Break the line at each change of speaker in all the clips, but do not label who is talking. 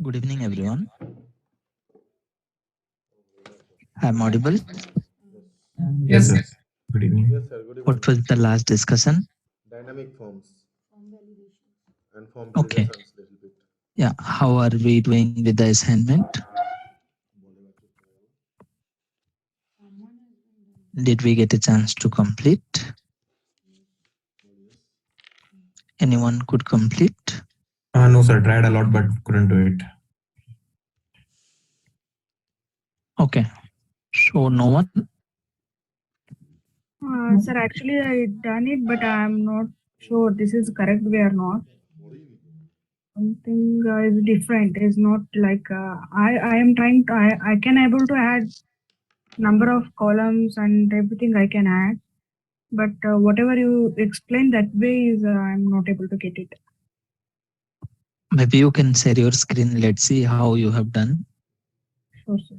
Good evening, everyone. I'm audible.
Yes, sir. Good evening.
Yes, sir. Good
What
evening.
was the last discussion?
Dynamic forms and form
Okay.
validations little bit.
Yeah. How are we doing with the assignment? Did we get a chance to complete? Anyone could complete?
No, sir. Tried a lot, but couldn't do it.
Okay. So no one.
Sir, actually I done it, but I'm not sure this is correct way or not. Something is different. Is not like I am trying to I can able to add number of columns and everything I can add, but whatever you explain that way is I'm not able to get it.
Maybe you can share your screen. Let's see how you have done.
Sure, sir.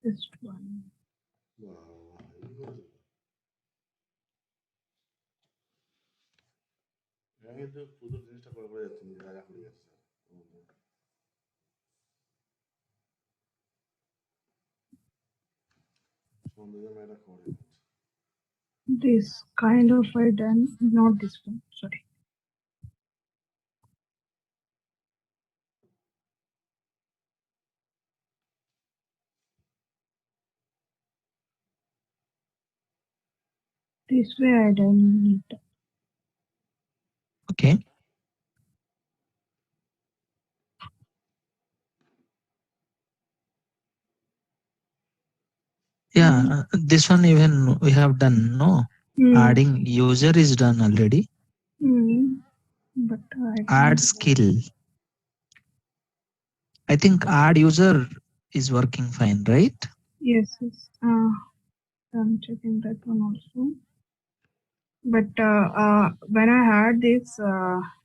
Just one. This kind of I done, not this one. Sorry. This way I done it.
Okay. Yeah. This one even we have done. No. Adding user is done already.
But I
Add skill. I think add user is working fine, right?
yes. I'm checking that one also. But when I had this, I'm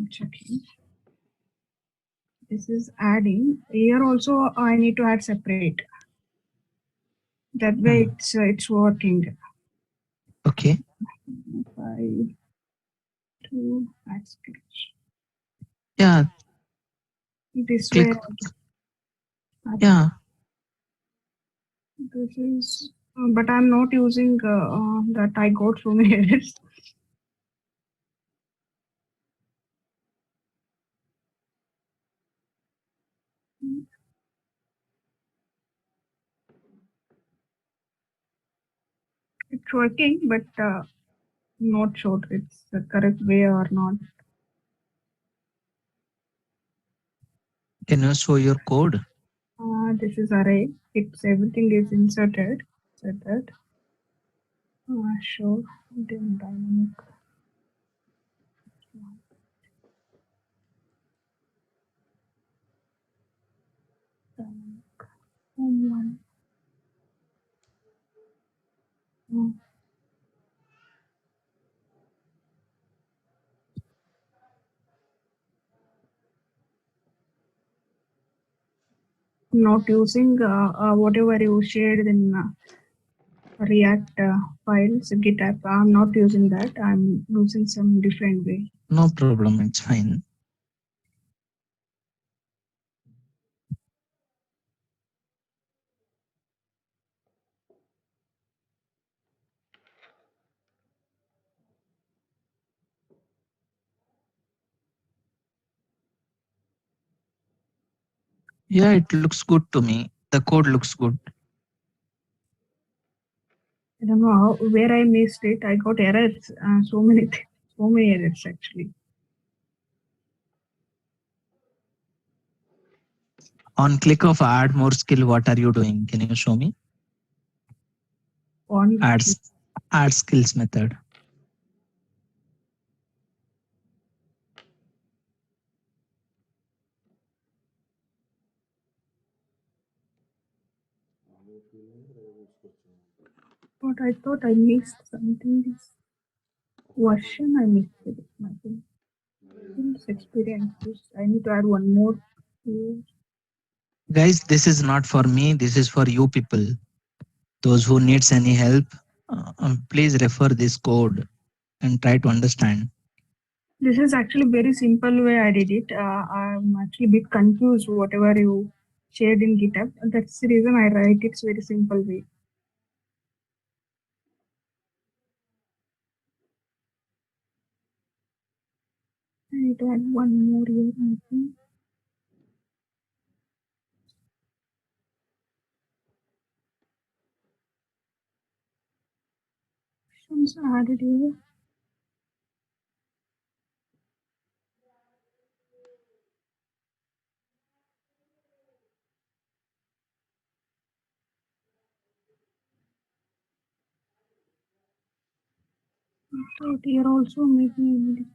checking. This is adding. Here also I need to add separate. That way it's working.
Okay.
5 to add sketch.
Yeah.
This
Click.
way.
Yeah.
This is, but I'm not using that. I got so many errors. It's working, but not sure it's the correct way or not.
Can you show your code?
This is array. It's everything is inserted. Set that. Show then dynamic. Dynamic. Home one. Not using whatever you shared in React files, GitHub. I'm not using that. I'm using some different way.
No problem. It's fine. Yeah, it looks good to me. The code looks good.
I don't know how, where I missed it. I got errors. So many errors actually.
On click of add more skill, what are you doing? Can you show me?
On
add skills method.
But I thought I missed something. This version I missed it. I think. Skills, experiences. I need to add one more.
Guys, this is not for me. This is for you people. Those who needs any help, please refer this code and try to understand.
This is actually very simple way I did it. I'm actually a bit confused whatever you shared in GitHub. That's the reason I write it's very simple way. I need to add one more here. I think. Options added here. So here also maybe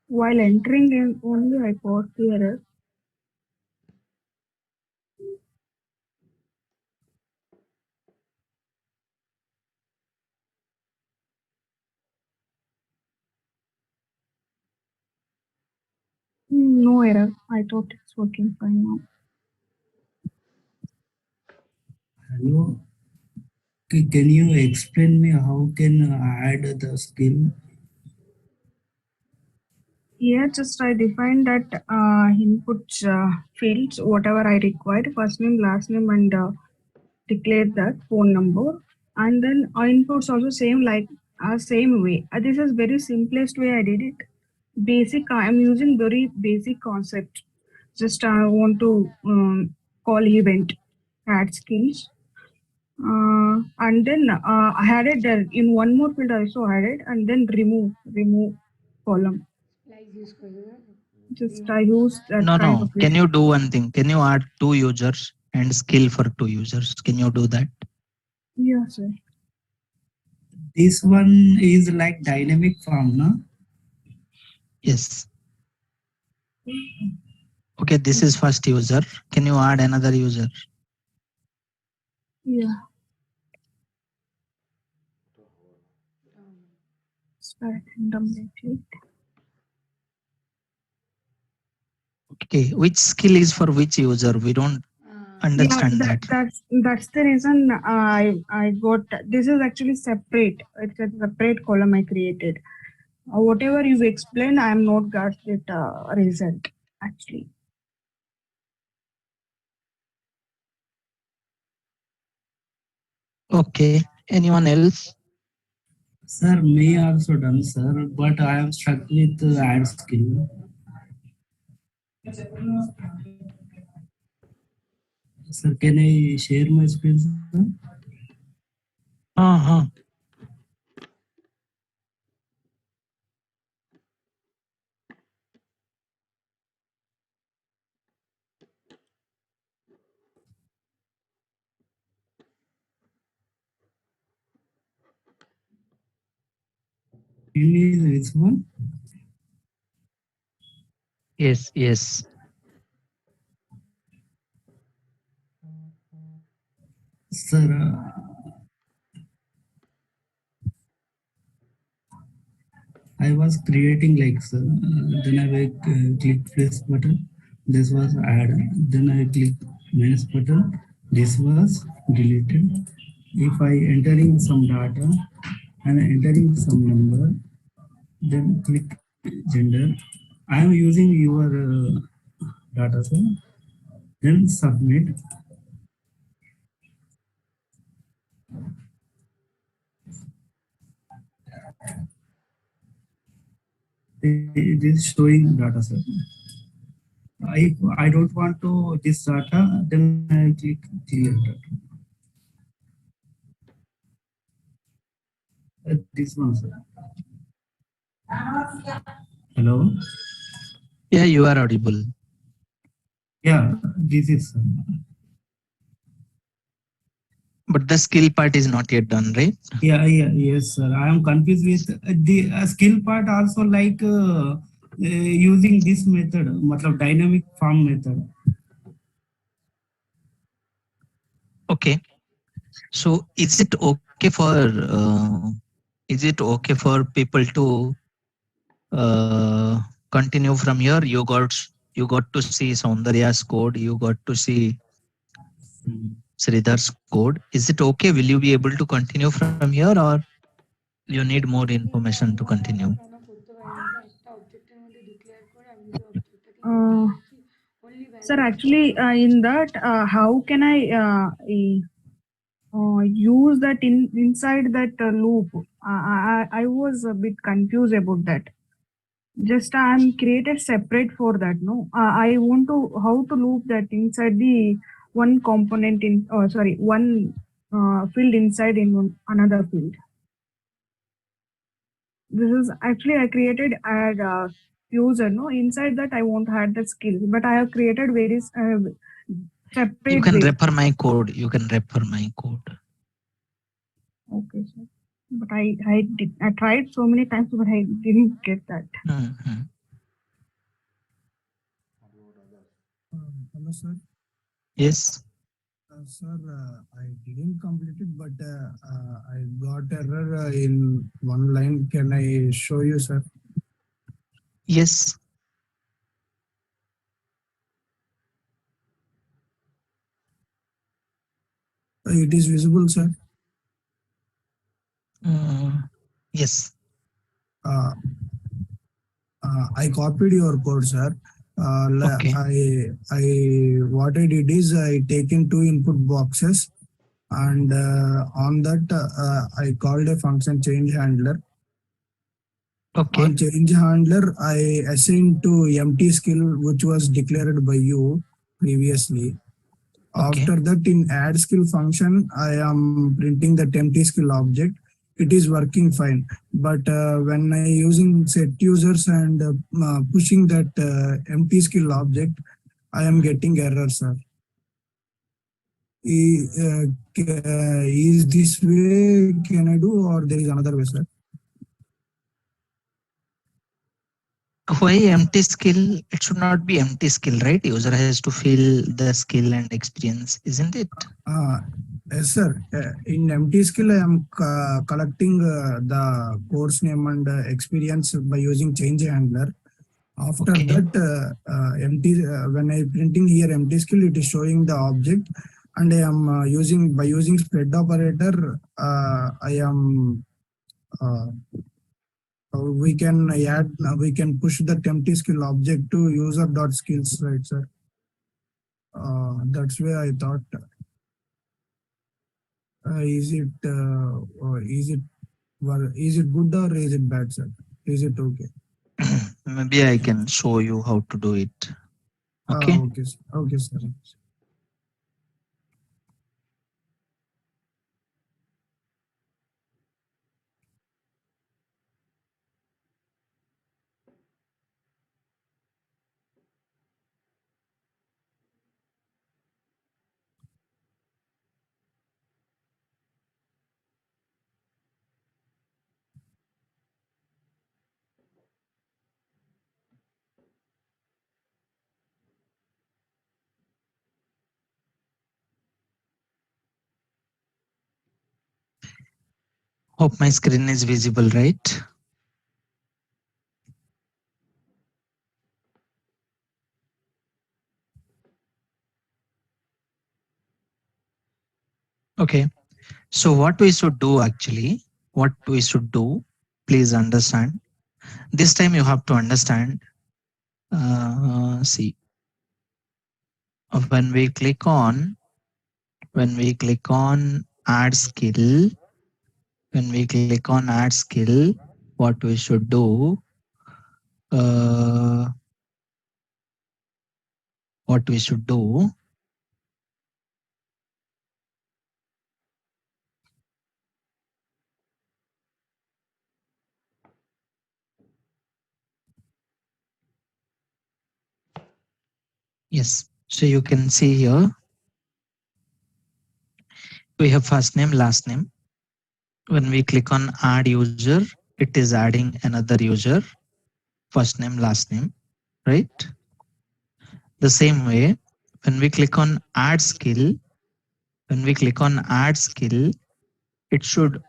while entering in only I got the error. No error. I thought it's working fine now.
Hello. Can you explain me how can I add the skill?
Here just I defined that input fields, whatever I required, first name, last name, and declare that phone number. And then inputs also same like same way. This is very simplest way I did it. Basic, I am using very basic concept. Just I want to call event, add skills. And then I added in one more field also added and then remove column. Just I use that
No,
kind
no.
of
Can you do one thing? Can you add 2 users and skill for 2 users? Can you do that?
Yeah, sir.
This one is like dynamic form, no?
Yes. Okay, this is first user. Can you add another user?
Yeah. Start randomly.
Okay, which skill is for which user? We don't understand
Yeah,
that.
that's the reason I got this is actually separate. It's a separate column I created. Whatever you explained, I am not got it result actually.
Okay, anyone else?
Sir, me also done, sir, but I am stuck with add skill. Sir, can I share my screen, sir?
Uh-huh.
Is this one?
Yes, yes.
Sir, I was creating like, sir, then I will click plus button. This was add. Then I click minus button. This was deleted. If I entering some data and entering some number, then click gender. I am using your data, sir. Then submit. It is showing data, sir. I don't want to this data, then I click clear data. This one, sir. Hello.
Yeah, you are audible.
Yeah, this is.
But the skill part is not yet done, right?
Yes, sir. I am confused with the skill part also, like using this method, matlab dynamic form method.
Okay. So is it okay for people to continue from here? You got to see Saundarya's code. You got to see Sridhar's code. Is it okay? Will you be able to continue from here, or you need more information to continue?
Uh, Sir, actually, in that, how can I use that inside that loop? I was a bit confused about that. Just I'm created separate for that. No, I want to how to loop that inside the one component in. Oh, sorry, one field inside in another field. This is actually I created as a user. No, inside that I won't have the skill, but I have created various
You
separate
can
way.
refer my code. You can refer my code.
Okay, sir. But I tried so many times, but I didn't get that.
Mhm.
Hello, sir.
Yes.
Sir, I didn't complete it, but I got error in one line. Can I show you, sir?
Yes.
It is visible, sir.
Yes.
Uh, I copied your code, sir.
Okay.
What I did is I taken two input boxes, and on that I called a function change handler.
Okay.
On change handler, I assigned to empty skill, which was declared by you previously.
Okay.
After that, in add skill function, I am printing that empty skill object. It is working fine. But when I using set users and pushing that empty skill object, I am getting errors, sir. Is this way can I do, or there is another way, sir?
Why empty skill? It should not be empty skill, right? User has to fill the skill and experience, isn't it?
Yes, sir. In empty skill, I am collecting the course name and experience by using change handler. After
Okay.
that, when I printing here empty skill, it is showing the object, and I am using spread operator. I am we can push the empty skill object to user dot skills, right, sir? That's where I thought. Is it good or is it bad, sir? Is it okay?
Maybe I can show you how to do it. Okay.
Okay, sir. Okay, sir.
Hope my screen is visible, right? Okay. So what we should do actually, what we should do, please understand. This time you have to understand. See, when we click on add skill, what we should do, uh, what we should do, Yes. So you can see here, we have first name, last name. When we click on add user, it is adding another user, first name, last name, right? The same way, when we click on add skill, it should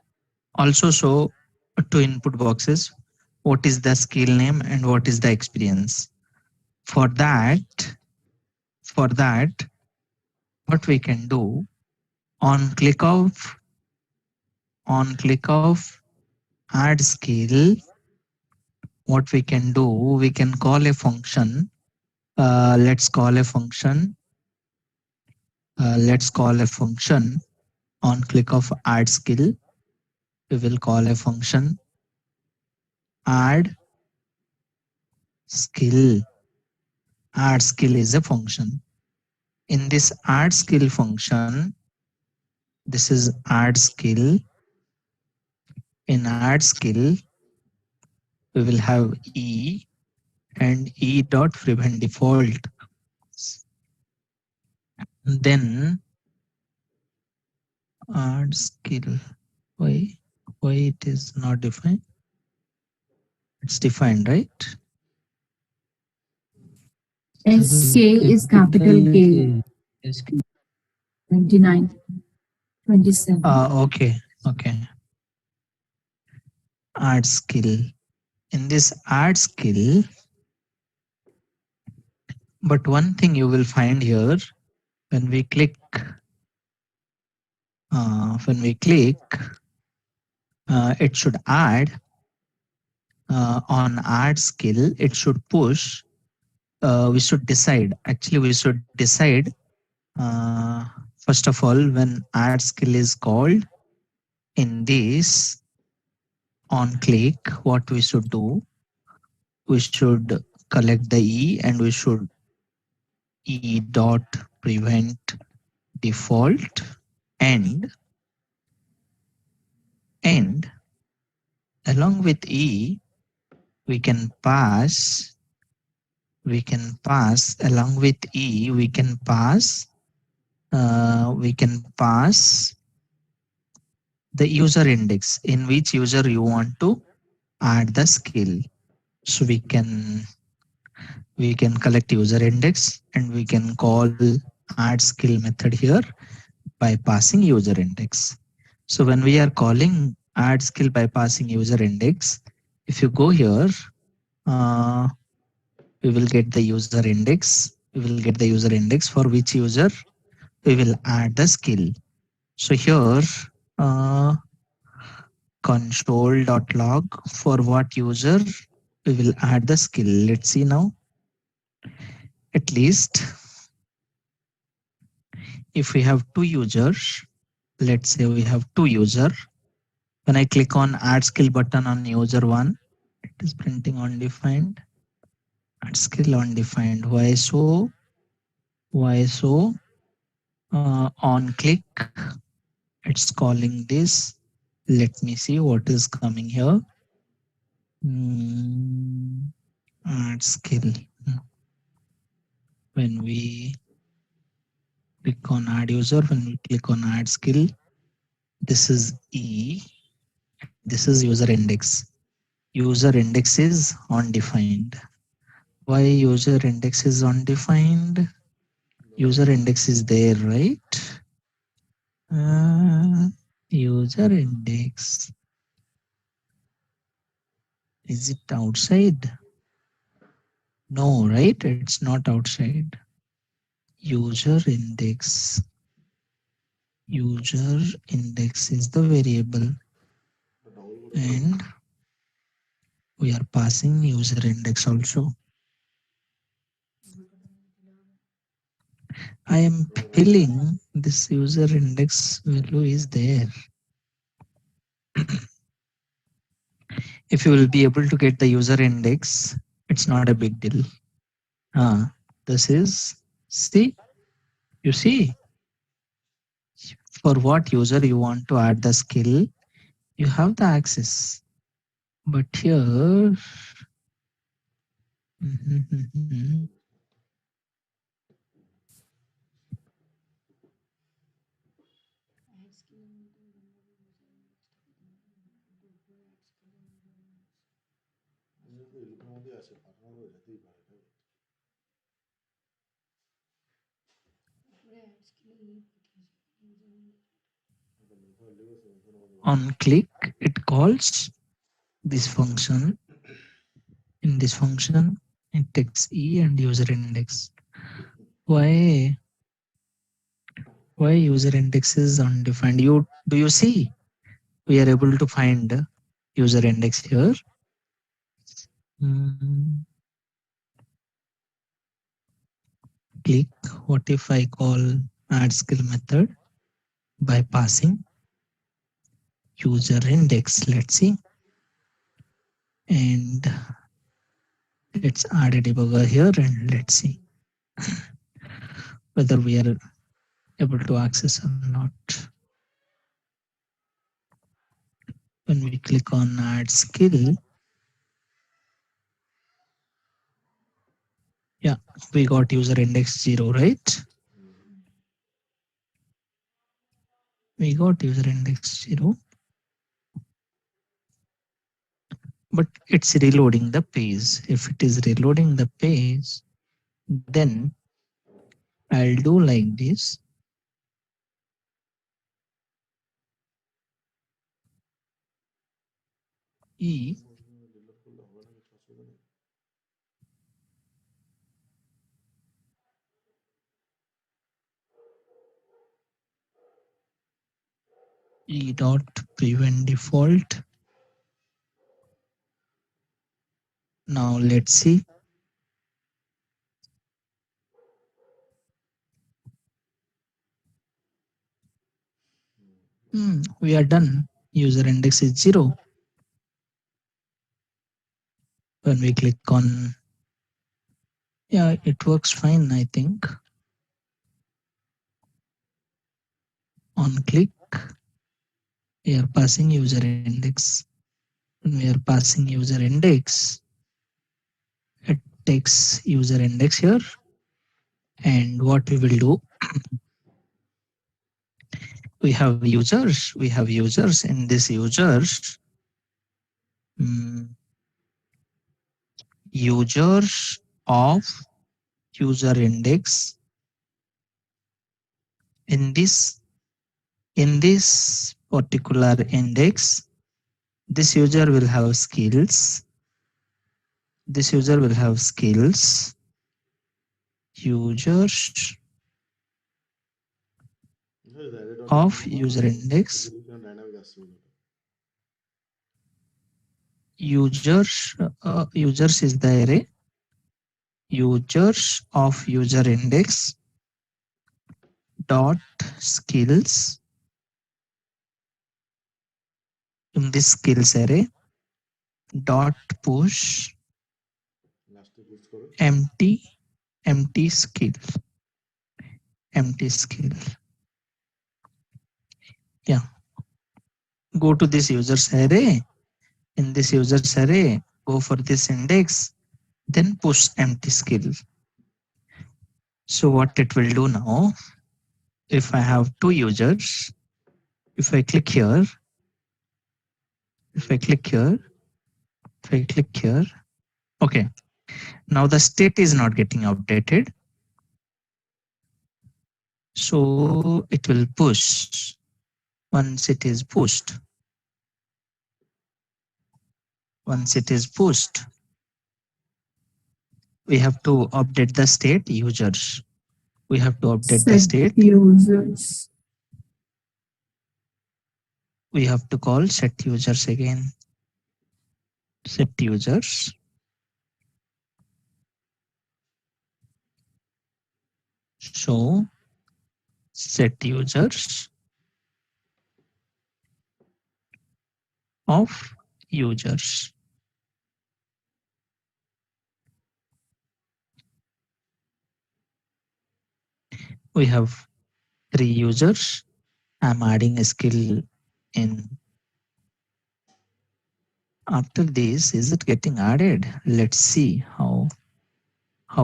also show two input boxes. What is the skill name and what is the experience? For that, what we can do, on click of add skill, what we can do, we can call a function. Let's call a function. On click of add skill, we will call a function add skill. Add skill is a function. In this add skill function, this is add skill. In add skill, we will have e and e dot prevent default. Then add skill. Why it is not defined? It's defined, right?
SK is capital K. 29, 27.
Okay. Add skill. In this add skill, but one thing you will find here, when we click, it should add. On add skill, it should push. We should decide. Actually, we should decide. First of all, when add skill is called, in this on click, what we should do, we should collect the e and we should e dot prevent default and along with e, we can pass along with e, we can pass the user index, in which user you want to add the skill. So we can collect user index and we can call add skill method here by passing user index. So when we are calling add skill by passing user index, if you go here, we will get the user index. For which user we will add the skill. So here, console.log, for what user we will add the skill. Let's see now. At least if we have two users, let's say we have two users. When I click on add skill button on user 1, it is printing undefined. Add skill undefined. Why so? On click, it's calling this. Let me see what is coming here. Add skill. When we click on add user, when we click on add skill, this is E, this is user index. User index is undefined. Why user index is undefined? User index is there, right? User index. Is it outside? No, right? It's not outside. User index. User index is the variable. And we are passing user index also. I am filling this user index value is there. If you will be able to get the user index, it's not a big deal. This is, see, you see, for what user you want to add the skill, you have the access. But here,
এরকম মধ্যে আছে partner হয়ে যেতেই পারে তাই তো?
On click, it calls this function. In this function, it takes E and user index. Why user index is undefined? Do you see? We are able to find user index here. Click. What if I call add skill method by passing user index? Let's see. And let's add a debugger here and let's see whether we are able to access or not. When we click on add skill, yeah, we got user index 0, right? We got user index 0. But it's reloading the page. If it is reloading the page, then I'll do like this. E E dot prevent default. Now let's see. We are done. User index is 0. When we click on, yeah, it works fine, I think. On click, we are passing user index. When we are passing user index, it takes user index here. And what we will do, we have users. In this users, users of user index. In this particular index, this user will have skills. This user will have skills. Users of user index. Users is the array. Users of user index dot skills. In this skills array dot push empty skill. Yeah. Go to this users array. In this users array, go for this index, then push empty skill. So what it will do now, if I have two users, if I click here, okay. Now the state is not getting updated. So it will push once it is pushed. Once it is pushed, we have to update the state users. We have to update the state
users.
We have to call set users again. Set users. So set users of users. We have 3 users. I'm adding a skill in. After this, is it getting added? Let's see how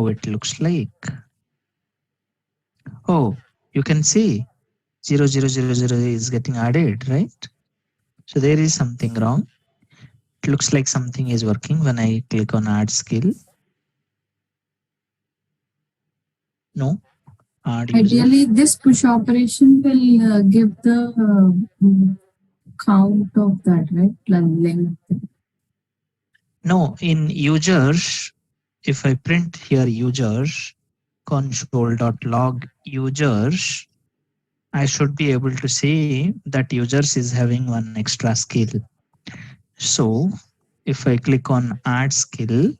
it looks like. Oh, you can see 0000 is getting added, right? So there is something wrong. It looks like something is working when I click on add skill. No, add user.
Ideally, this push operation will give the count of that, right? Length.
No, in users, if I print here users, console.log users, I should be able to see that users is having one extra skill. So if I click on add skill,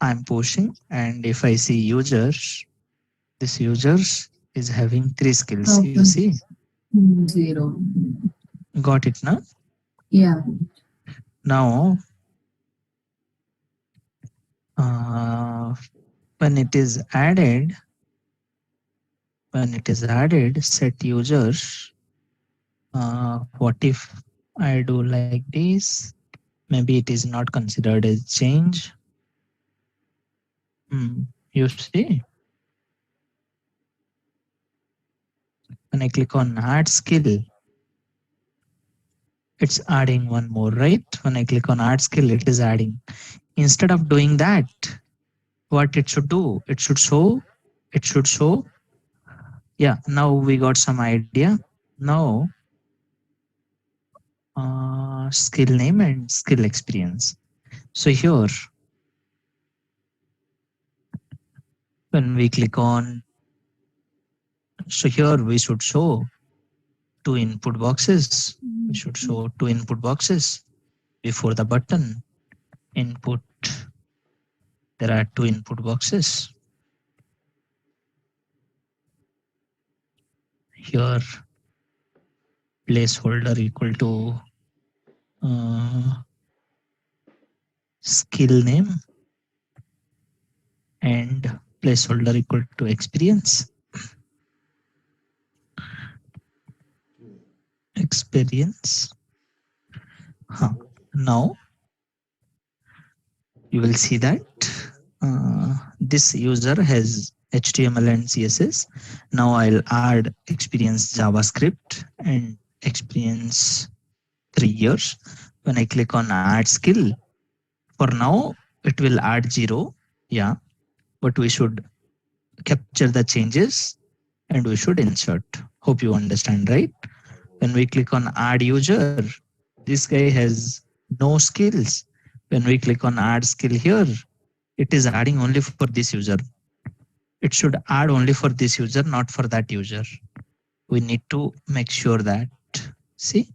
I'm pushing, and if I see users, this users is having 3 skills.
Okay.
You see,
0.
got it now?
Yeah.
Now, when it is added, set users, what if I do like this? Maybe it is not considered as change. You see, when I click on add skill, it's adding one more, right? When I click on add skill, it is adding. Instead of doing that, what it should do? It should show. Yeah, now we got some idea. Now, skill name and skill experience. So here, when we click on, so here we should show 2 input boxes. We should show 2 input boxes before the button. Input, there are 2 input boxes. Here, placeholder equal to skill name and placeholder equal to experience. Now you will see that this user has HTML and CSS. Now I'll add experience JavaScript and experience 3 years. When I click on add skill, for now it will add 0. Yeah, but we should capture the changes and we should insert. Hope you understand, right? When we click on add user, this guy has no skills. When we click on add skill here, it is adding only for this user. It should add only for this user, not for that user. We need to make sure that, see,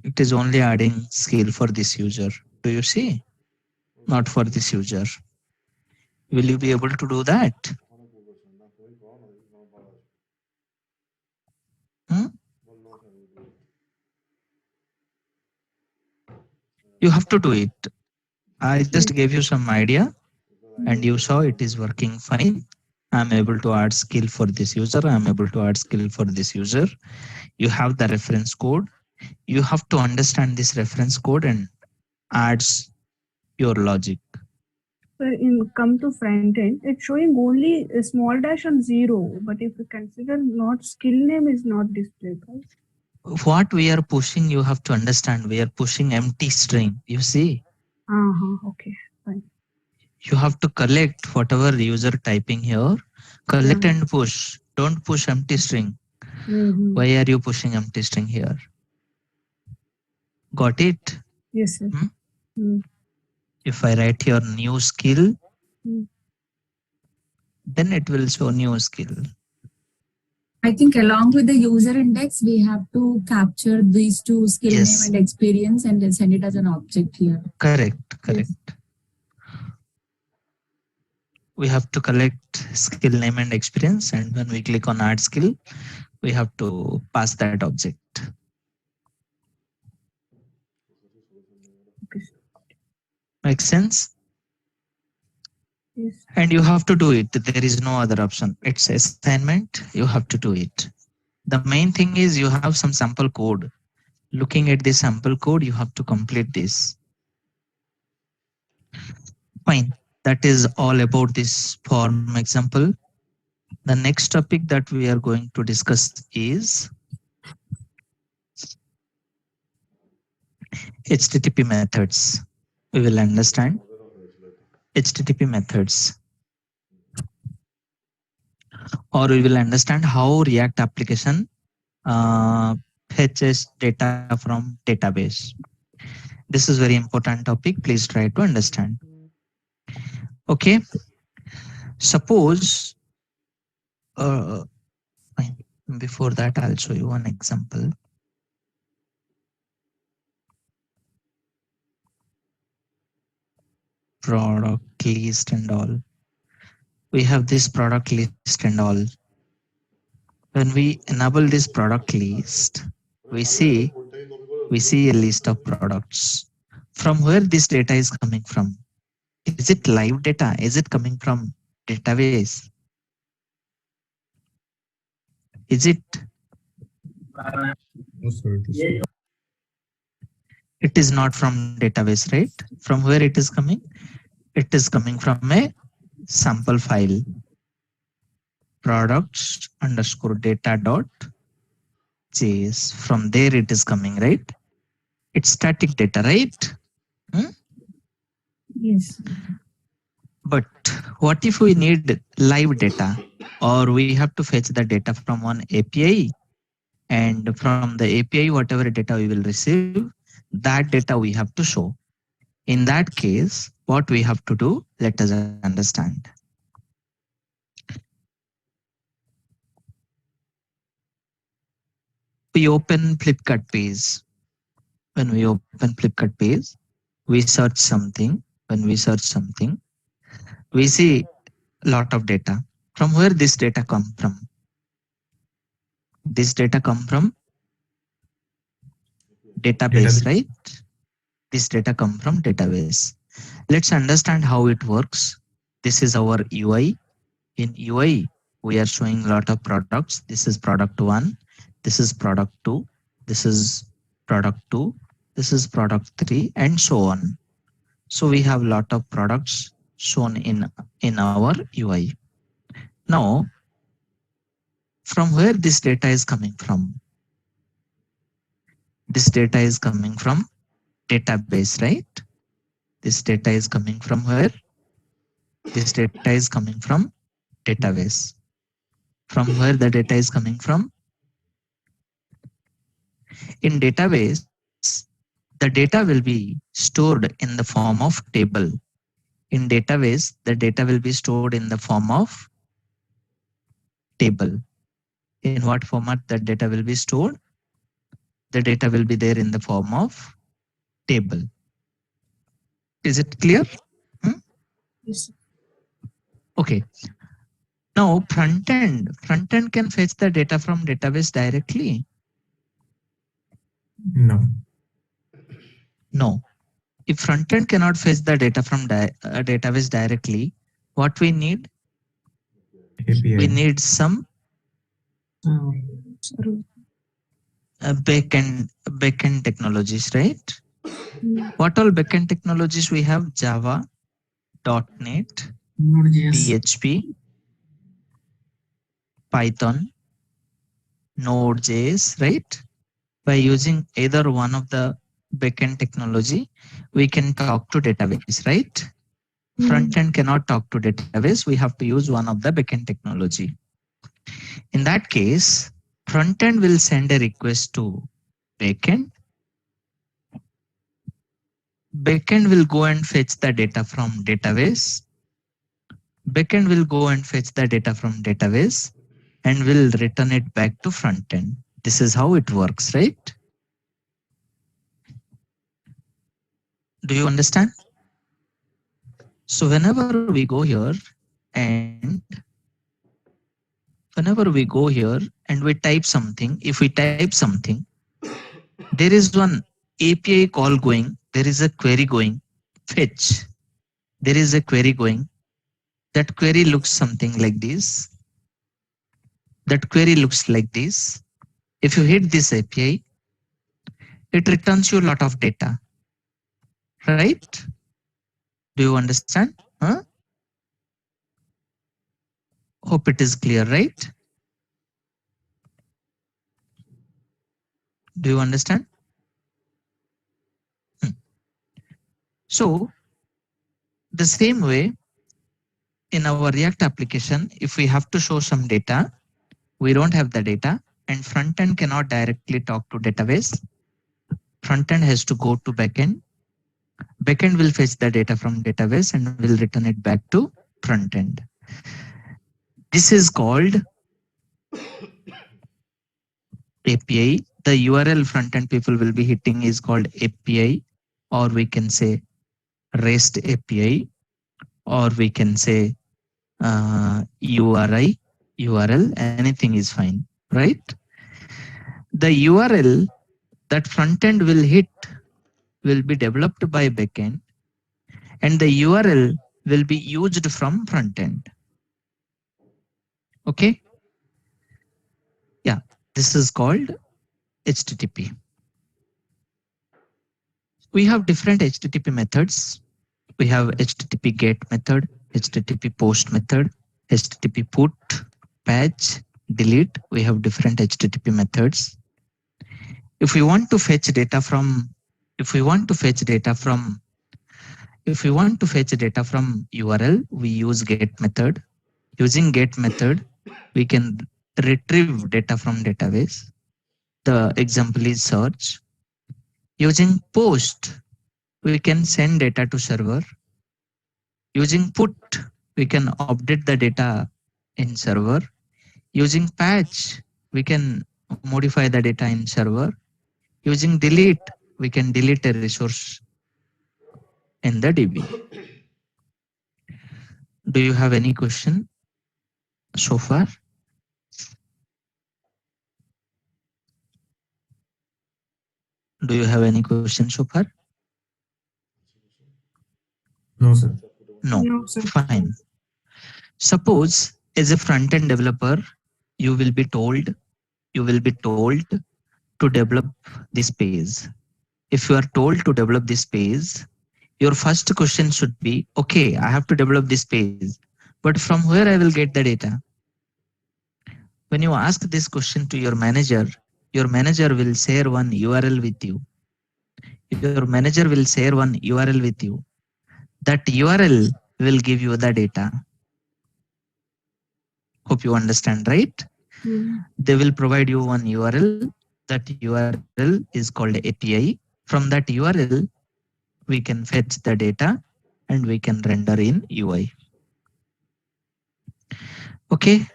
it is only adding skill for this user. Do you see? Not for this user. Will you be able to do that? You have to do it. I just gave you some idea and you saw it is working fine. I'm able to add skill for this user. I'm able to add skill for this user. You have the reference code. You have to understand this reference code and adds your logic.
So in come to front end, it's showing only a small dash and 0. But if you consider not skill name is not displayed, right?
What we are pushing, you have to understand. We are pushing empty string. You see?
Okay, fine.
You have to collect whatever user typing here. Collect and push. Don't push empty string. Why are you pushing empty string here? Got it?
Yes, sir.
If I write here new skill, then it will show new skill.
I think along with the user index, we have to capture these 2 skill name and experience and then send it as an object here.
Correct. Yes. We have to collect skill name and experience, and when we click on add skill, we have to pass that object. Makes sense?
Yes.
And you have to do it. There is no other option. It's assignment. You have to do it. The main thing is you have some sample code. Looking at this sample code, you have to complete this. Fine. That is all about this form example. The next topic that we are going to discuss is HTTP methods. We will understand HTTP methods, or we will understand how React application fetches data from database. This is very important topic. Please try to understand. Okay. Suppose, fine. Before that, I'll show you one example. Product list and all. We have this product list and all. When we enable this product list, we see a list of products. From where this data is coming from? Is it live data? Is it coming from database? Is it?
No, sir,
It is not from database, right? From where it is coming? It is coming from a sample file. Products underscore data dot JS. From there it is coming, right? It's static data, right?
Yes.
But what if we need live data, or we have to fetch the data from one API, and from the API, whatever data we will receive, that data we have to show. In that case, what we have to do, let us understand. We open Flipkart page. When we open Flipkart page, we search something. When we search something, we see a lot of data. From where this data come from? This data come from database, right? This data come from database. Let's understand how it works. This is our UI. In UI, we are showing a lot of products. This is product 1. This is product 2. This is product 2. This is product 3, and so on. So we have a lot of products shown in our UI. Now, from where this data is coming from? This data is coming from database, right? This data is coming from where? This data is coming from database. From where the data is coming from? In database, the data will be stored in the form of table. In database, the data will be stored in the form of table. In what format that data will be stored? The data will be there in the form of table. Is it clear?
Yes.
Okay. Now front end can fetch the data from database directly.
No.
No. If front end cannot fetch the data from database directly, what we need?
API.
We need some backend technologies, right? What all backend technologies we have? Java, .NET, PHP, Python, Node.js, right? By using either one of the backend technology, we can talk to database, right? Front end cannot talk to database. We have to use one of the backend technology. In that case, front end will send a request to backend. Backend will go and fetch the data from database. Backend will go and fetch the data from database and will return it back to front end. This is how it works, right? Do you understand? So whenever we go here and we type something, if we type something, there is one API call going, there is a query going, fetch. There is a query going. That query looks something like this. That query looks like this. If you hit this API, it returns you a lot of data, right? Do you understand? Huh? Hope it is clear, right? Do you understand? So the same way in our React application, if we have to show some data, we don't have the data and front end cannot directly talk to database. Front end has to go to backend. Backend will fetch the data from database and will return it back to front end. This is called API. The URL front end people will be hitting is called API, or we can say REST API, or we can say URI, URL, anything is fine, right? The URL that front end will hit will be developed by backend, and the URL will be used from front end. Okay. Yeah, this is called HTTP. We have different HTTP methods. We have HTTP GET method, HTTP POST method, HTTP PUT, patch, delete. We have different HTTP methods. If we want to fetch data from URL, we use GET method. Using GET method, we can retrieve data from database. The example is search. Using POST, we can send data to server. Using PUT, we can update the data in server. Using patch, we can modify the data in server. Using delete, we can delete a resource in the DB. Do you have any question so far? Do you have any question so far?
No, sir.
No.
No, sir.
Fine. Suppose as a front-end developer, you will be told to develop this page. If you are told to develop this page, your first question should be, okay, I have to develop this page, but from where I will get the data? When you ask this question to your manager will share one URL with you. Your manager will share one URL with you. That URL will give you the data. Hope you understand, right? They will provide you one URL. That URL is called API. From that URL, we can fetch the data and we can render in UI. Okay.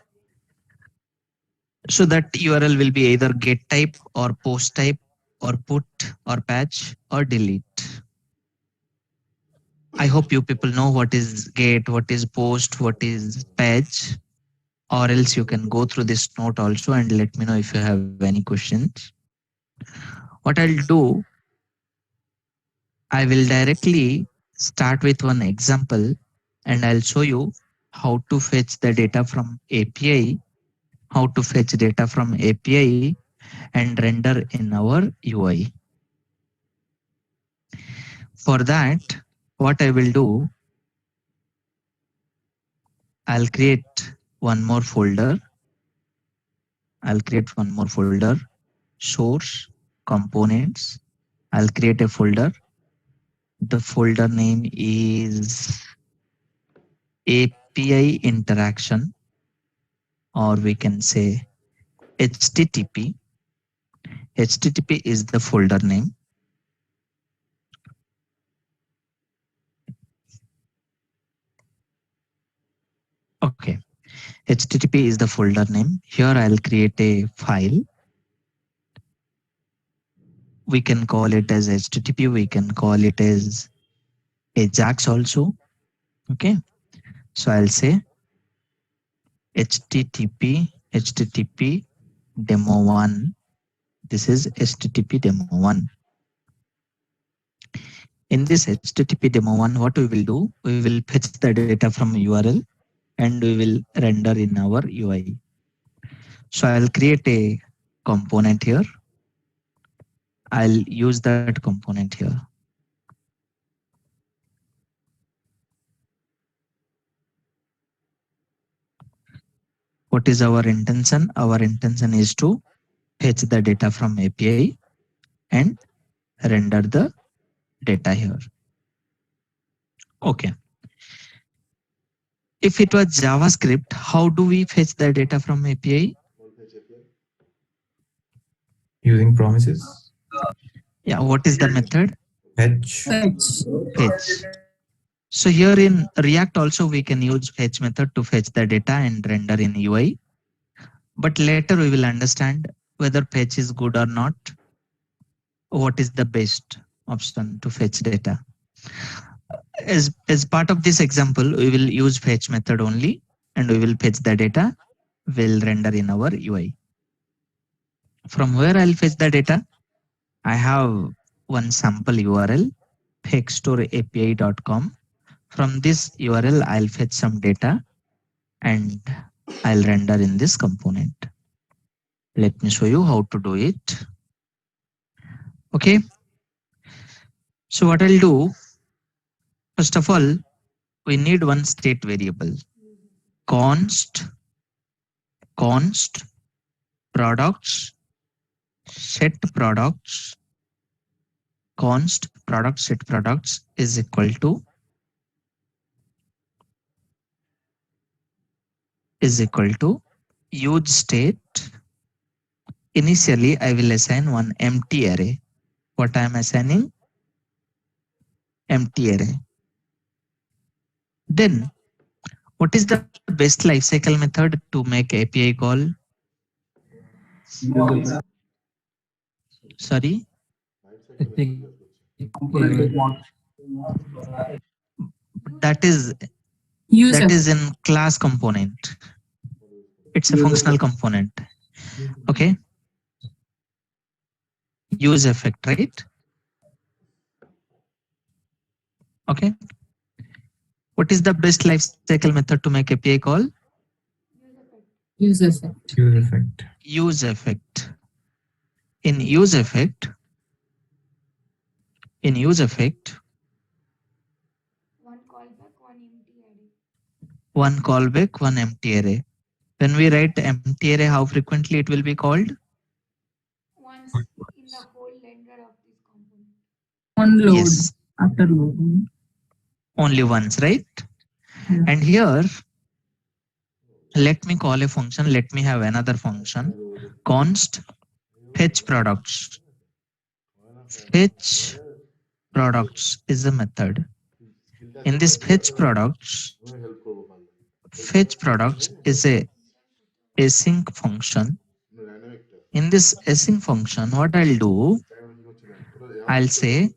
So that URL will be either get type or post type or put or patch or delete. I hope you people know what is get, what is post, what is patch, or else you can go through this note also and let me know if you have any questions. What I'll do, I will directly start with one example and I'll show you how to fetch the data from API, and render in our UI. For that, what I will do, I'll create one more folder. Source, components. I'll create a folder. The folder name is API interaction, or we can say HTTP. HTTP is the folder name. Okay, HTTP is the folder name. Here I'll create a file. We can call it as HTTP. We can call it as Ajax also. Okay, so I'll say HTTP demo1. This is HTTP demo1. In this HTTP demo1, what we will do, we will fetch the data from URL and we will render in our UI. So I'll create a component here. I'll use that component here. What is our intention? Our intention is to fetch the data from API and render the data here. Okay. If it was JavaScript, how do we fetch the data from API?
Using promises.
Yeah, what is the method?
Fetch.
Fetch. So here in React also we can use fetch method to fetch the data and render in UI. But later we will understand whether fetch is good or not. What is the best option to fetch data? As part of this example, we will use fetch method only and we will fetch the data. We'll render in our UI. From where I'll fetch the data? I have one sample URL, fakestore.api.com. From this URL, I'll fetch some data and I'll render in this component. Let me show you how to do it. Okay. So what I'll do, first of all, we need one state variable, const products set products, const product set products is equal to use state. Initially, I will assign one empty array. What I am assigning? Empty array. Then, what is the best lifecycle method to make API call? Sorry? That is in class component. It's a functional component. Okay. Use effect, right? Okay. What is the best lifecycle method to make API call?
Use effect.
Use effect.
Use effect. In use effect, one callback, one empty array. When we write empty array, how frequently it will be called?
Once in the whole render of this component.
On load.
Yes.
After loading.
Only once, right?
Yeah.
And here, let me call a function. Let me have another function. Const fetch products. Fetch products is a method. In this fetch products is a async function. In this async function, what I'll do, I'll say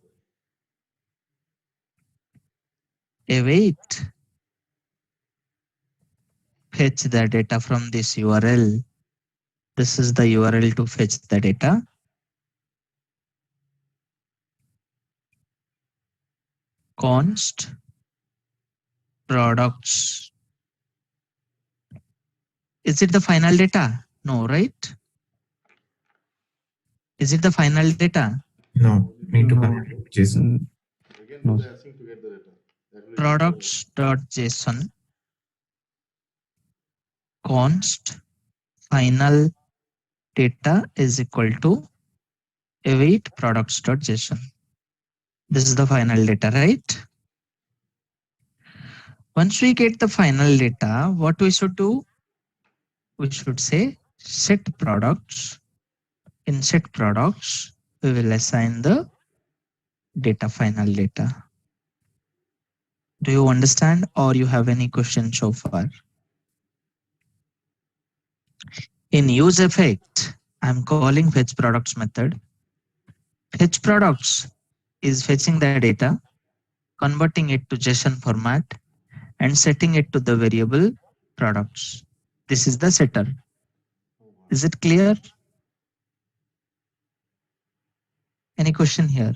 await fetch the data from this URL. This is the URL to fetch the data. Const products. Is it the final data? No, right? Is it the final data?
No, need to connect it. JSON.
No.
Products.json const final data is equal to await products.json. This is the final data, right? Once we get the final data, what we should do? We should say set products. In set products, we will assign the data final data. Do you understand or you have any questions so far? In use effect, I'm calling fetch products method. Fetch products is fetching the data, converting it to JSON format and setting it to the variable products. This is the setter. Is it clear? Any question here?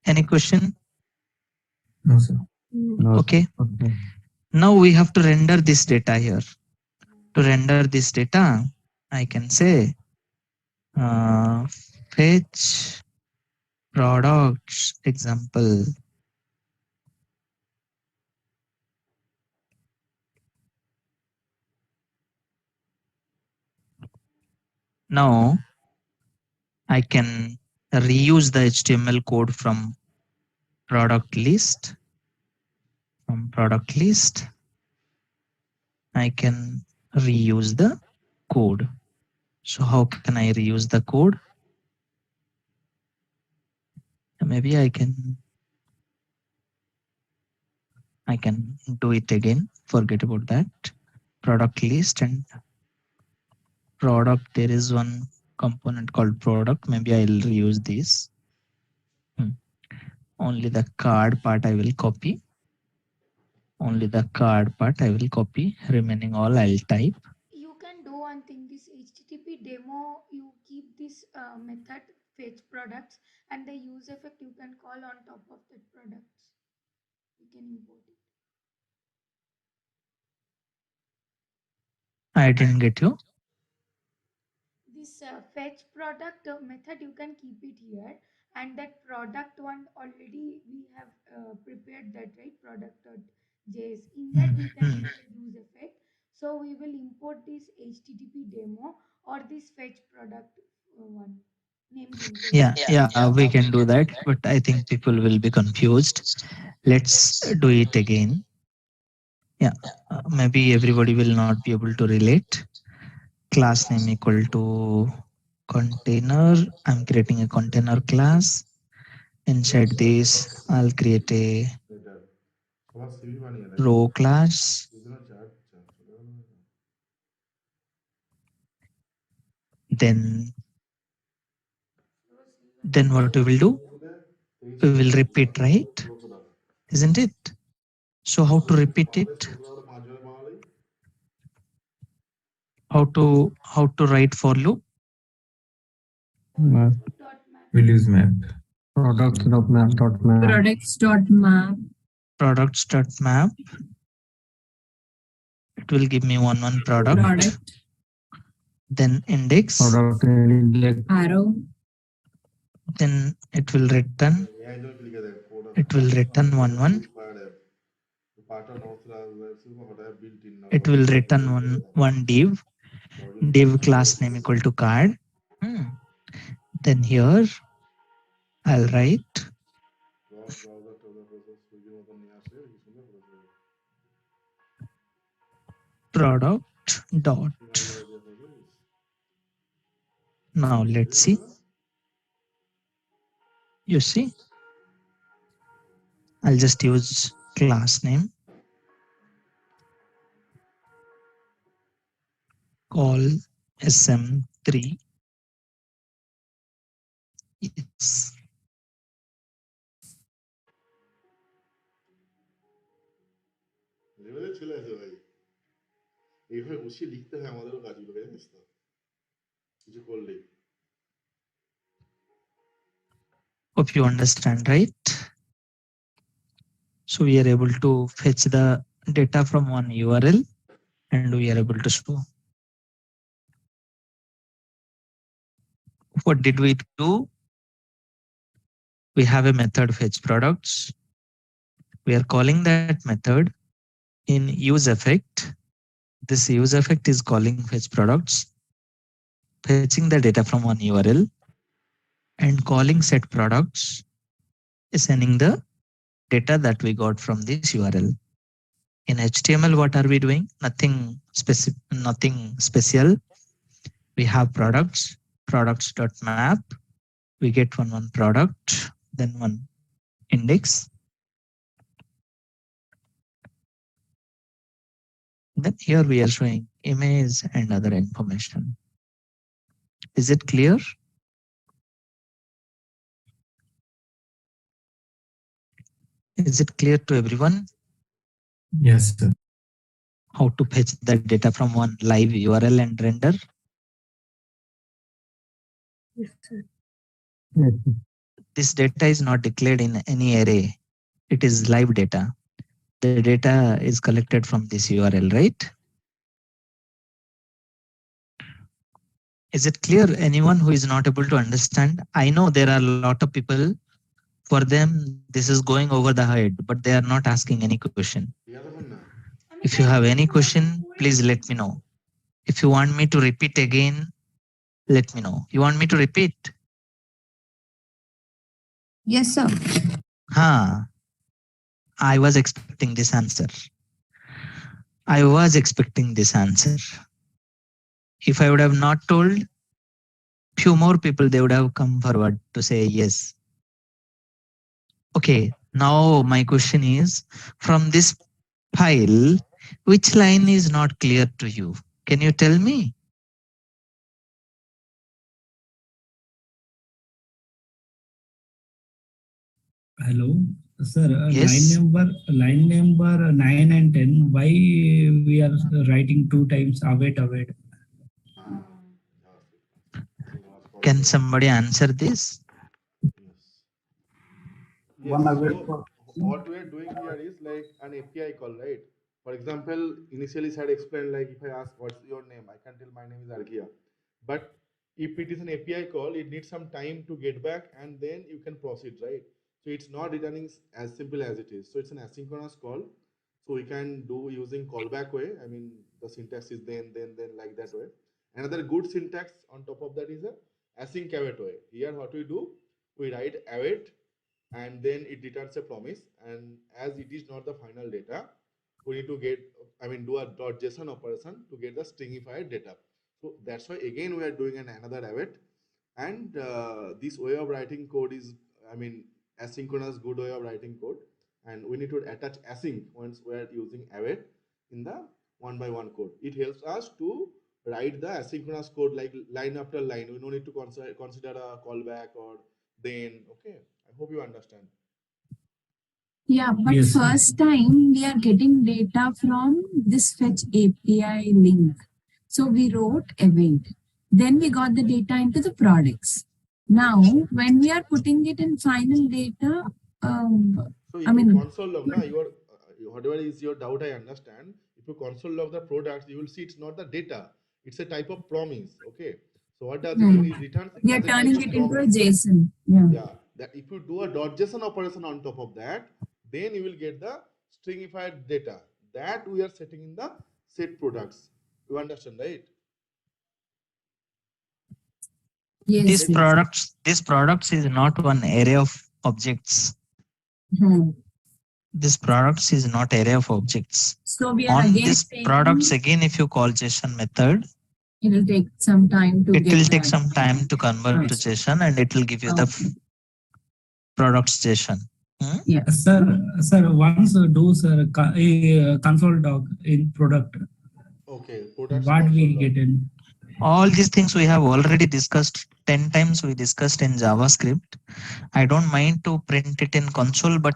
Any question?
No, sir.
Okay. Now we have to render this data here. To render this data, I can say fetch products example. Now I can reuse the HTML code from product list. From product list, I can reuse the code. So how can I reuse the code? Maybe I can do it again. Forget about that. Product list and product. There is one component called product. Maybe I'll reuse this. Only the card part I will copy. Only the card part I will copy. Remaining all I'll type.
You can do one thing, this HTTP demo, you keep this method fetch products and the use effect you can call on top of that products. You can import it.
I didn't get you.
This fetch product method you can keep it here, and that product one already we have prepared that, right? Product.js. In that we can do the use effect. So we will import this HTTP demo or this fetch product one named into it.
Yeah, we can do that, but I think people will be confused. Let's do it again. Yeah, maybe everybody will not be able to relate. Class name equal to container. I'm creating a container class. Inside this, I'll create a
এটা সবার CV বানিয়ে দেয়
row class.
দুজনে চার চার চলে গেল না?
Then what we will do? We will repeat, right? Isn't it? So how to repeat it?
পাঁচজনে বাঙালি
How to write for loop?
Map.
Dot map.
We'll use map.
Products.map.
Products.map.
Products.map. It will give me one product.
Product.
Then index.
Product index.
Arrow.
Then it will return.
একজন লিখে দেয়
It will return one.
পার্টন অথরা built in
It will return one div class name equal to card. Then here I'll write product dot. Now let's see. You see, I'll just use class name. Call SM3. Yes.
লেভেলে চলে আসে ভাই এইভাবে বসিয়ে লিখতে হয় আমাদেরও কাজগুলো জানিস তো কিছু করলেই
Hope you understand, right? So we are able to fetch the data from one URL and we are able to store. What did we do? We have a method fetch products. We are calling that method in use effect. This use effect is calling fetch products, fetching the data from one URL and calling set products, sending the data that we got from this URL. In HTML, what are we doing? Nothing special. We have products.map. We get one product, then one index. Then here we are showing image and other information. Is it clear? Is it clear to everyone?
Yes, sir.
How to fetch the data from one live URL and render?
Yes, sir.
This data is not declared in any array. It is live data. The data is collected from this URL, right? Is it clear? Anyone who is not able to understand? I know there are a lot of people, for them this is going over the head, but they are not asking any question. If you have any question, please let me know. If you want me to repeat again, Let me know. You want me to repeat?
Yes, sir.
I was expecting this answer. I was expecting this answer. If I would have not told, few more people, they would have come forward to say yes. Okay, now my question is, from this file, which line is not clear to you? Can you tell me?
Hello, sir.
Yes.
Line number 9 and 10. Why we are writing 2 times await?
Can somebody answer this?
Yes. Yes.
One await
So
for
what we are doing here is like an API call, right? For example, initially Sad explained like if I ask what's your name, I can tell my name is Arghya. But if it is an API call, it needs some time to get back and then you can proceed, right? So it's not returning as simple as it is. So it's an asynchronous call. So we can do using callback way. I mean, the syntax is then like that way. Another good syntax on top of that is a async await way. Here, what we do, we write await and then it returns a promise. And as it is not the final data, we need to get, I mean, do a .json operation to get the stringified data. So that's why again we are doing another await. And this way of writing code is, I mean, asynchronous good way of writing code. And we need to attach async once we are using await in the one by one code. It helps us to write the asynchronous code like line after line. We don't need to consider a callback or then. Okay, I hope you understand.
Yeah, but
Yes.
first time we are getting data from this fetch API link. So we wrote await. Then we got the data into the products. Now, when we are putting it in final data,
So if
I
you
mean,
console log, na, your whatever is your doubt, I understand. If you console log the products, you will see it's not the data. It's a type of promise. Okay. So what does it do? It returns
we are
as a type
turning
of
it into a
promise.
JSON. Yeah.
Yeah. That if you do a .json operation on top of that, then you will get the stringified data that we are setting in the set products. You understand, right?
Yes.
This products is not one array of objects.
Hmm.
This products is not array of objects.
So we are
On
again
this
saying
products, again, if you call JSON method,
it will take some time to
it
get
will take
that.
some time to convert to JSON and it will give you the
Okay.
products JSON.
Yeah.
Sir, once do sir console log in product.
Okay. Products
What we
console log.
get in?
All these things we have already discussed 10 times. We discussed in JavaScript. I don't mind to print it in console, but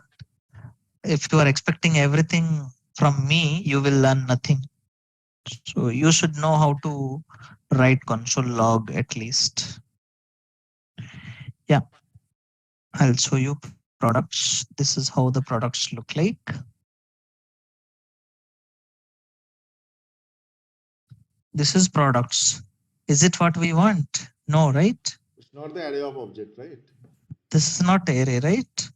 if you are expecting everything from me, you will learn nothing. So you should know how to write console log at least. Yeah, I'll show you products. This is how the products look like. This is products. Is it what we want? No, right?
It's not the array of object, right?
This is not array, right?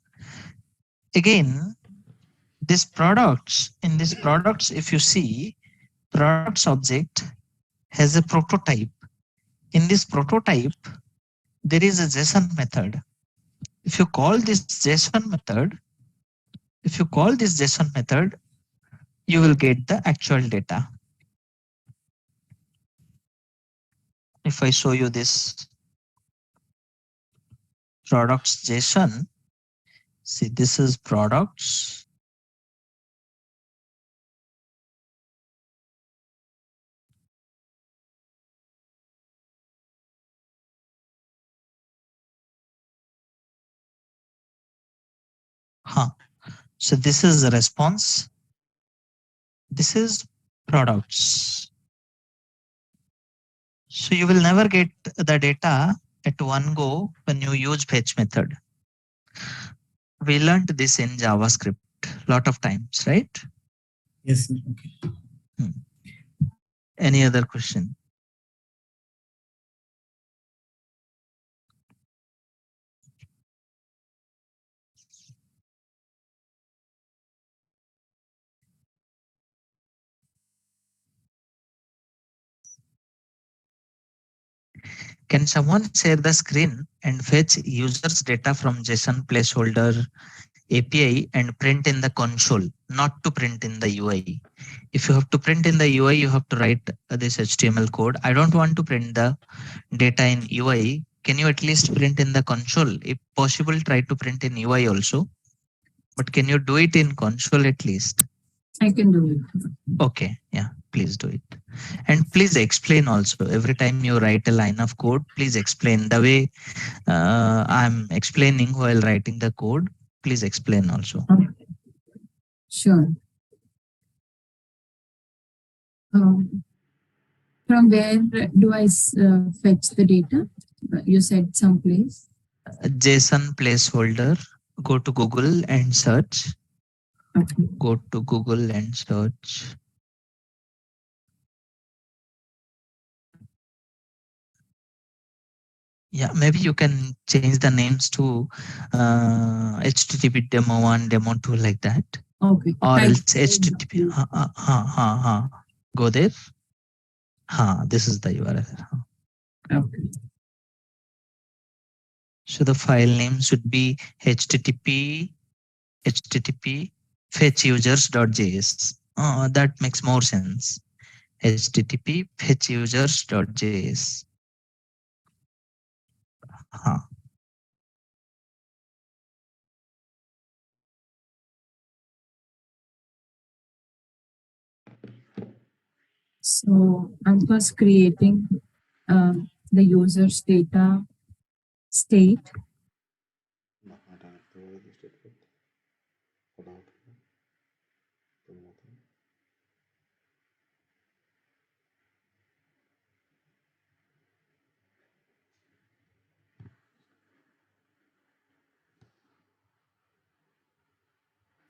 Again, this products, in this products, if you see, products object has a prototype. In this prototype, there is a JSON method. If you call this JSON method, you will get the actual data. If I show you this products JSON, see this is products. So this is the response. This is products. So you will never get the data at one go when you use fetch method. We learned this in JavaScript a lot of times, right?
Yes, sir. Okay.
Any other question? Can someone share the screen and fetch users data from JSON placeholder API and print in the console, not to print in the UI? If you have to print in the UI, you have to write this HTML code. I don't want to print the data in UI. Can you at least print in the console? If possible, try to print in UI also. But can you do it in console at least?
I can do it.
Okay, yeah, please do it. And please explain also. Every time you write a line of code, please explain the way I'm explaining while writing the code. Please explain also.
Okay. Sure. From where do I fetch the data? You said someplace.
JSON placeholder. Go to Google and search.
Okay.
Go to Google and search. Yeah, maybe you can change the names to HTTP demo 1, demo 2 like that.
Okay.
Or
Type-
else HTTP. Go there. This is the URL.
Okay.
So the file name should be http fetchusers.js. That makes more sense. http fetchusers.js.
So I'm first creating the user's data state.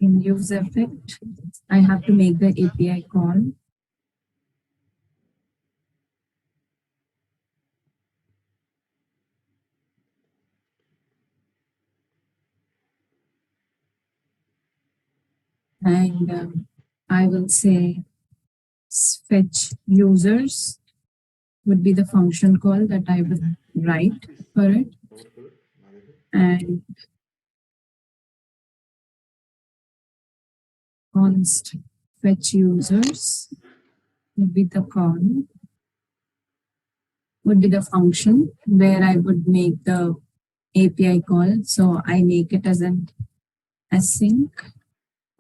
In use effect, I have to make the API call. And I will say fetch users would be the function call that I will write for it. And const fetch users would be the call, would be the function where I would make the API call. So I make it as an async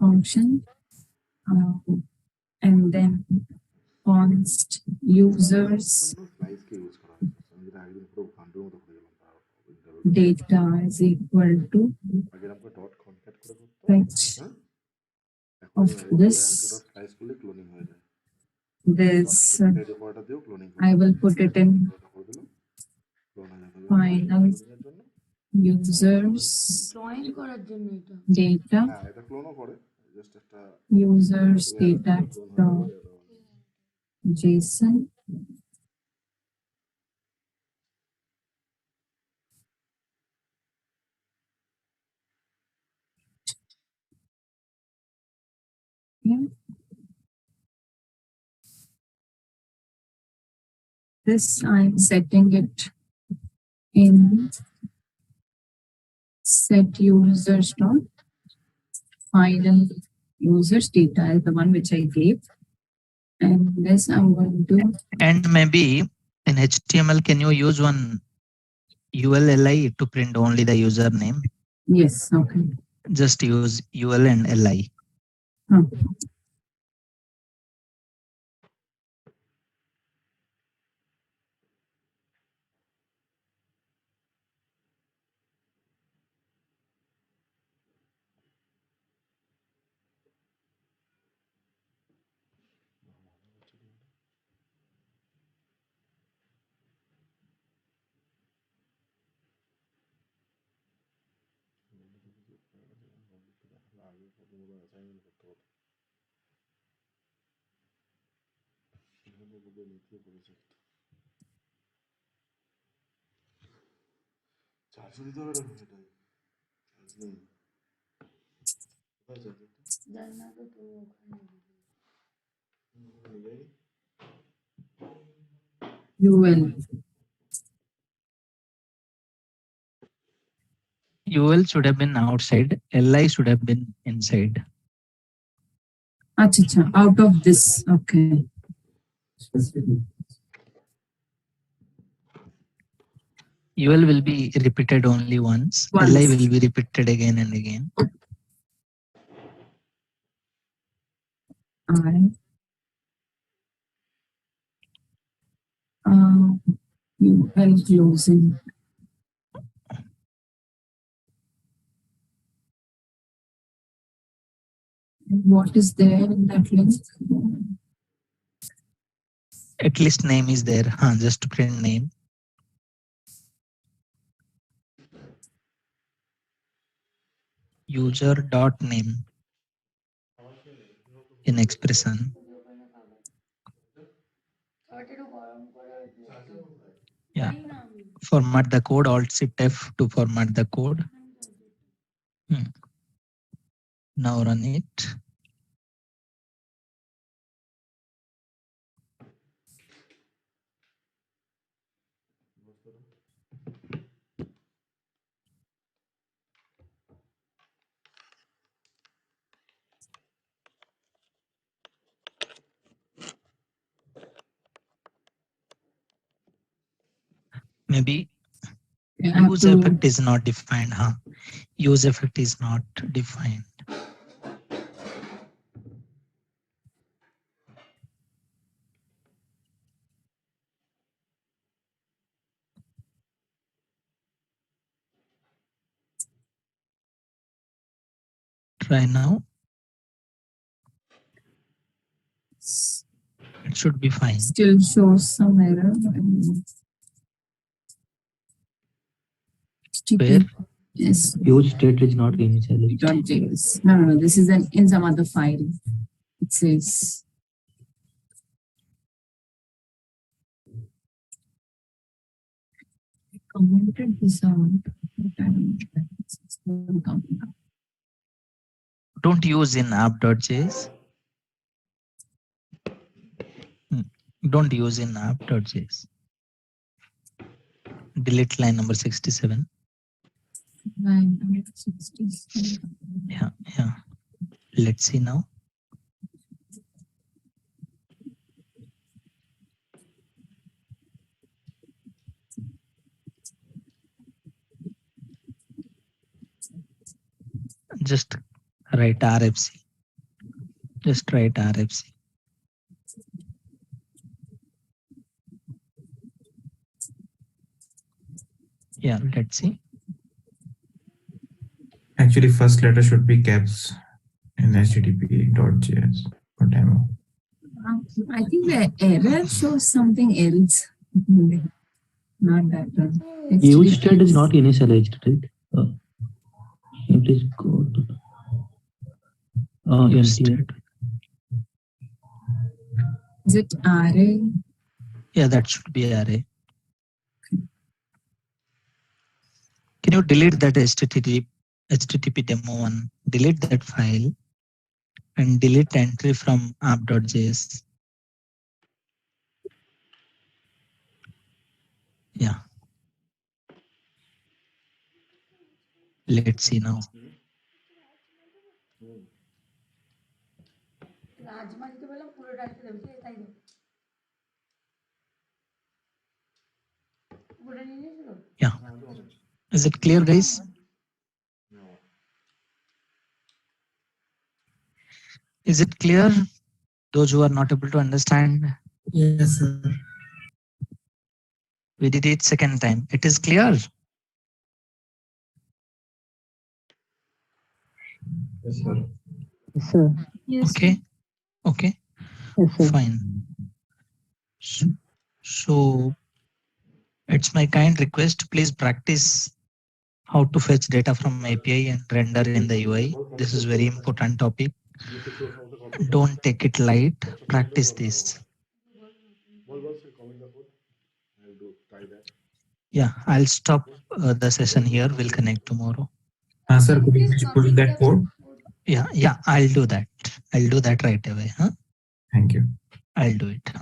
function. And then const users data is equal to fetch of this. This I will put it in final users data users data dot JSON. Yeah. This I'm setting it in set users dot final users data is the one which I gave. And this I'm going to.
And maybe in HTML, can you use one ULLI to print only the username?
Yes, okay.
Just use UL and LI.
Okay. UL.
UL should have been outside. LI should have been inside.
Acha, out of this. Okay.
UL will be repeated only once. LI will be repeated again and again.
I. UL closing. What is there in that link?
At least name is there. Just to print name. User dot name in expression. Yeah. Format the code. Alt Shift F to format the code. Now run it. Maybe use effect is not defined. Use effect is not defined. Try now. It should be fine.
Still shows some error.
Where?
Yes.
Use state is not initialized.
.js. No, this is in some other file. It says. I commented this out.
Don't use in app.js. Don't use in app.js. Delete line number 67.
Line number 67.
Yeah. Let's see now. Just write RFC. Just write RFC. Yeah, let's see.
Actually, first letter should be caps in http.js for demo.
I think the error shows something else. Not that.
Use state is not initialized, right? It is code.
Use state.
Is it array?
Yeah, that should be array. Can you delete that HTTP demo one? Delete that file and delete entry from app.js. Yeah. Let's see now. Yeah. Is it clear, guys? Is it clear? Those who are not able to understand?
Yes, sir.
We did it second time. It is clear?
Yes, sir.
Yes, sir.
Yes.
Okay.
Yes, sir.
Fine. So it's my kind request. Please practice how to fetch data from API and render in the UI. This is very important topic. Don't take it light. Practice this. Yeah, I'll stop the session here. We'll connect tomorrow.
Sir, could you please put that code?
Yeah, I'll do that. I'll do that right away.
Thank you.
I'll do it.